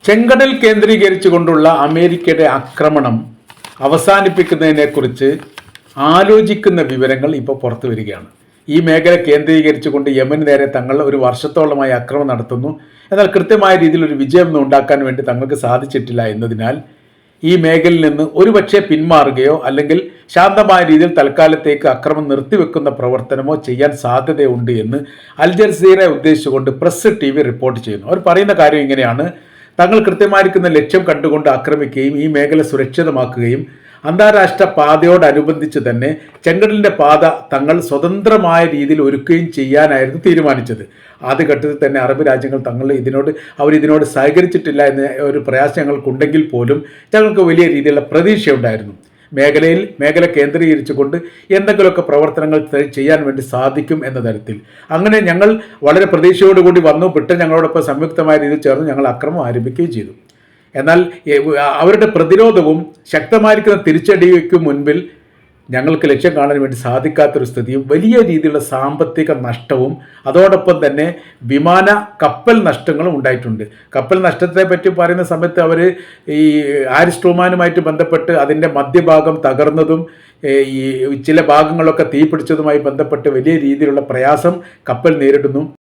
ചെങ്കടൽ കേന്ദ്രീകരിച്ചുകൊണ്ടുള്ള അമേരിക്കയുടെ ആക്രമണം അവസാനിപ്പിക്കുന്നതിനെക്കുറിച്ച് ആലോചിക്കുന്ന വിവരങ്ങൾ ഇപ്പോൾ പുറത്തു വരികയാണ്. ഈ മേഖല കേന്ദ്രീകരിച്ചുകൊണ്ട് യമന് നേരെ തങ്ങൾ ഒരു വർഷത്തോളമായി ആക്രമണം നടത്തുന്നു. എന്നാൽ കൃത്യമായ രീതിയിൽ ഒരു വിജയം ഉണ്ടാക്കാൻ വേണ്ടി തങ്ങൾക്ക് സാധിച്ചിട്ടില്ല എന്നതിനാൽ ഈ മേഖലയിൽ നിന്ന് ഒരുപക്ഷെ പിന്മാറുകയോ അല്ലെങ്കിൽ ശാന്തമായ രീതിയിൽ തൽക്കാലത്തേക്ക് ആക്രമണം നിർത്തിവെക്കുന്ന പ്രവർത്തനമോ ചെയ്യാൻ സാധ്യതയുണ്ട് എന്ന് അൽ ജസീറയെ ഉദ്ദേശിച്ചുകൊണ്ട് പ്രസ് TV റിപ്പോർട്ട് ചെയ്യുന്നു. അവർ പറയുന്ന കാര്യം ഇങ്ങനെയാണ്: തങ്ങൾ കൃത്യമായിരിക്കുന്ന ലക്ഷ്യം കണ്ടുകൊണ്ട് ആക്രമിക്കുകയും ഈ മേഖല സുരക്ഷിതമാക്കുകയും അന്താരാഷ്ട്ര പാതയോടനുബന്ധിച്ച് തന്നെ ചെങ്കടലിൻ്റെ പാത തങ്ങൾ സ്വതന്ത്രമായ രീതിയിൽ ഒരുക്കുകയും ചെയ്യാനായിരുന്നു തീരുമാനിച്ചത്. ആദ്യഘട്ടത്തിൽ തന്നെ അറബ് രാജ്യങ്ങൾ അവരിതിനോട് സഹകരിച്ചിട്ടില്ല എന്ന ഒരു പ്രയാസം ഞങ്ങൾക്കുണ്ടെങ്കിൽ പോലും ഞങ്ങൾക്ക് വലിയ രീതിയിലുള്ള പ്രതീക്ഷയുണ്ടായിരുന്നു. മേഖല കേന്ദ്രീകരിച്ചുകൊണ്ട് എന്തെങ്കിലുമൊക്കെ പ്രവർത്തനങ്ങൾ ചെയ്യാൻ വേണ്ടി സാധിക്കും എന്ന തരത്തിൽ. അങ്ങനെ ഞങ്ങൾ വളരെ പ്രതീക്ഷയോടുകൂടി വന്നു. ബ്രിട്ടൻ ഞങ്ങളോടൊപ്പം സംയുക്തമായ രീതിയിൽ ചേർന്ന് ഞങ്ങൾ ആക്രമണം ആരംഭിക്കുകയും ചെയ്തു. എന്നാൽ അവരുടെ പ്രതിരോധവും ശക്തമായിരിക്കുന്ന തിരിച്ചടിക്കും മുൻപിൽ ഞങ്ങൾക്ക് ലക്ഷ്യം കാണാൻ വേണ്ടി സാധിക്കാത്തൊരു സ്ഥിതിയും വലിയ രീതിയിലുള്ള സാമ്പത്തിക നഷ്ടവും അതോടൊപ്പം തന്നെ കപ്പൽ നഷ്ടങ്ങളും ഉണ്ടായിട്ടുണ്ട്. കപ്പൽ നഷ്ടത്തെ പറ്റി പറയുന്ന സമയത്ത് അവർ ഈ ഹാരിസ് ട്രൂമാനുമായിട്ട് ബന്ധപ്പെട്ട് അതിൻ്റെ മധ്യഭാഗം തകർന്നതും ഈ ചില ഭാഗങ്ങളൊക്കെ തീപിടിച്ചതുമായി ബന്ധപ്പെട്ട് വലിയ രീതിയിലുള്ള പ്രയാസം കപ്പൽ നേരിടുന്നു.